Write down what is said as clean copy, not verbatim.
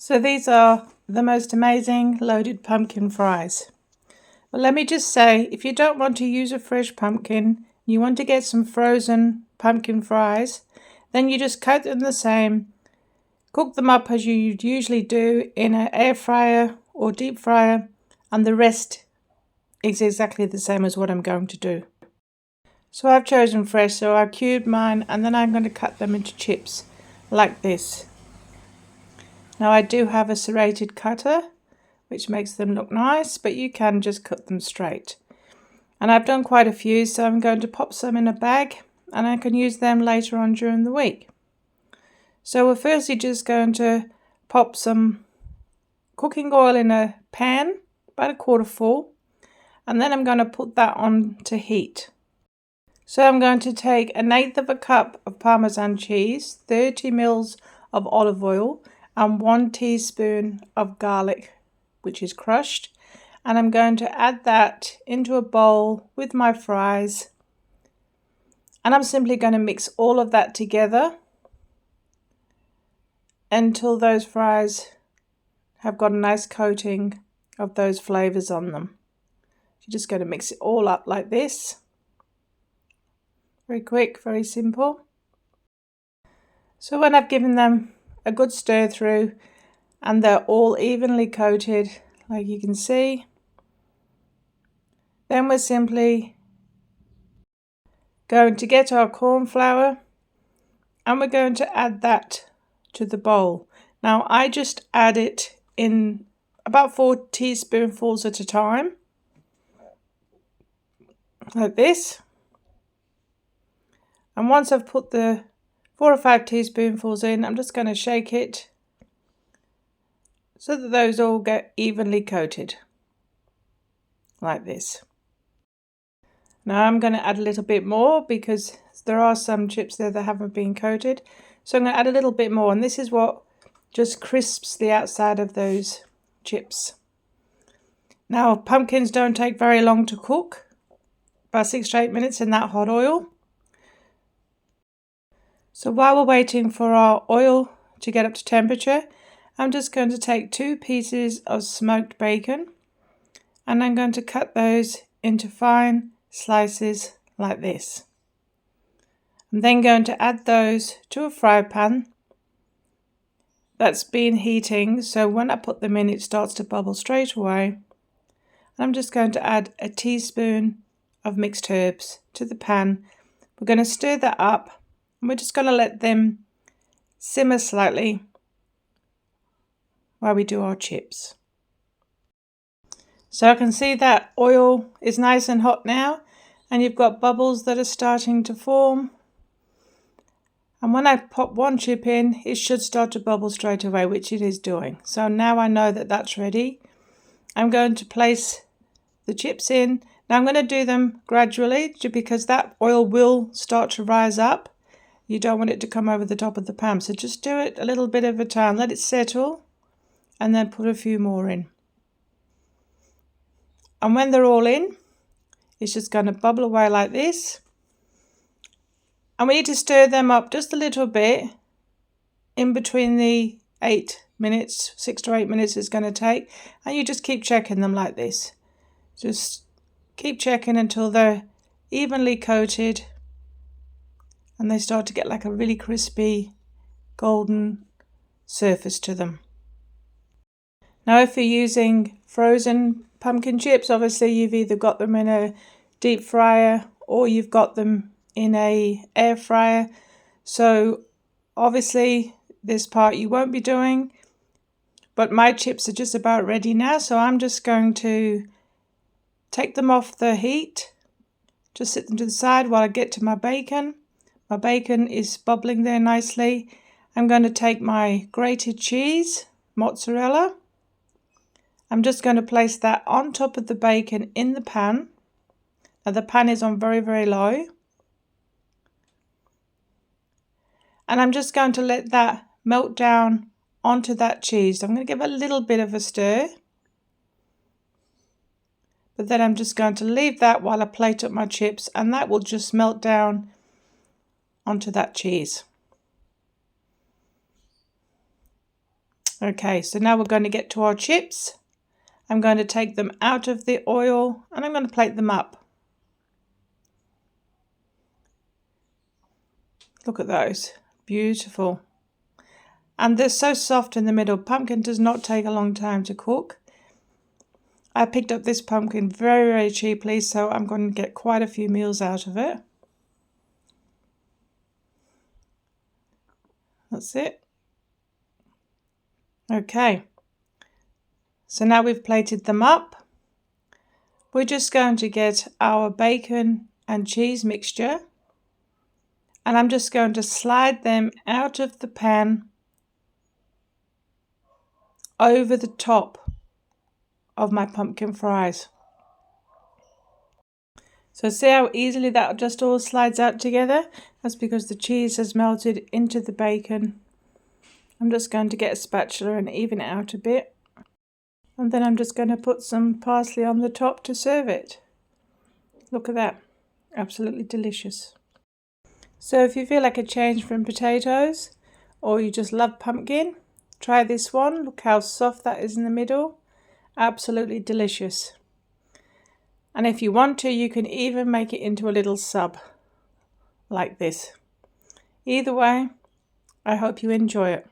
So these are the most amazing loaded pumpkin fries. But let me just say, if you don't want to use a fresh pumpkin, you want to get some frozen pumpkin fries, then you just coat them the same, cook them up as you usually do in an air fryer or deep fryer, and the rest is exactly the same as what I'm going to do. So I've chosen fresh, so I've cubed mine, and then I'm going to cut them into chips like this. Now I do have a serrated cutter, which makes them look nice, but you can just cut them straight. And I've done quite a few, so I'm going to pop some in a bag, and I can use them later on during the week. So we're firstly just going to pop some cooking oil in a pan, about a quarter full, and then I'm going to put that on to heat. So I'm going to take 1/8 of a cup of Parmesan cheese, 30 ml of olive oil, and 1 teaspoon of garlic, which is crushed, and I'm going to add that into a bowl with my fries, and I'm simply going to mix all of that together until those fries have got a nice coating of those flavors on them. You're just going to mix it all up like this. Very quick, very simple. So when I've given them a good stir through and they're all evenly coated, like you can see, then we're simply going to get our corn flour and we're going to add that to the bowl. Now I just add it in about 4 teaspoonfuls at a time, like this. And once I've put the 4 or 5 teaspoonfuls in, I'm just going to shake it so that those all get evenly coated, like this. Now I'm going to add a little bit more because there are some chips there that haven't been coated. So I'm going to add a little bit more, and this is what just crisps the outside of those chips. Now pumpkins don't take very long to cook, about 6 to 8 minutes in that hot oil. So while we're waiting for our oil to get up to temperature, I'm just going to take 2 pieces of smoked bacon, and I'm going to cut those into fine slices like this. I'm then going to add those to a fry pan that's been heating, so when I put them in it starts to bubble straight away. And I'm just going to add a teaspoon of mixed herbs to the pan. We're going to stir that up, and we're just going to let them simmer slightly while we do our chips. So I can see that oil is nice and hot now, and you've got bubbles that are starting to form. And when I pop one chip in, it should start to bubble straight away, which it is doing. So now I know that that's ready. I'm going to place the chips in. Now I'm going to do them gradually because that oil will start to rise up. You don't want it to come over the top of the pan. So just do it a little bit at a time. Let it settle and then put a few more in. And when they're all in, it's just going to bubble away like this. And we need to stir them up just a little bit in between the 8 minutes, 6 to 8 minutes it's going to take. And you just keep checking them like this. Just keep checking until they're evenly coated and they start to get like a really crispy golden surface to them. Now if you're using frozen pumpkin chips, obviously you've either got them in a deep fryer or you've got them in a air fryer. So obviously this part you won't be doing, but my chips are just about ready now, so I'm just going to take them off the heat, just sit them to the side while I get to my bacon. My bacon is bubbling there nicely. I'm going to take my grated cheese, mozzarella. I'm just going to place that on top of the bacon in the pan. Now the pan is on very, very low. And I'm just going to let that melt down onto that cheese. I'm going to give a little bit of a stir. But then I'm just going to leave that while I plate up my chips, and that will just melt down onto that cheese. Okay, so now we're going to get to our chips. I'm going to take them out of the oil and I'm going to plate them up. Look at those, beautiful. And they're so soft in the middle. Pumpkin does not take a long time to cook. I picked up this pumpkin very, very cheaply, so I'm going to get quite a few meals out of it. That's it. Okay, so now we've plated them up. We're just going to get our bacon and cheese mixture, and I'm just going to slide them out of the pan over the top of my pumpkin fries. So see how easily that just all slides out together? That's because the cheese has melted into the bacon. I'm just going to get a spatula and even it out a bit. And then I'm just going to put some parsley on the top to serve it. Look at that, absolutely delicious. So if you feel like a change from potatoes, or you just love pumpkin, try this one. Look how soft that is in the middle. Absolutely delicious. And if you want to, you can even make it into a little sub, like this. Either way, I hope you enjoy it.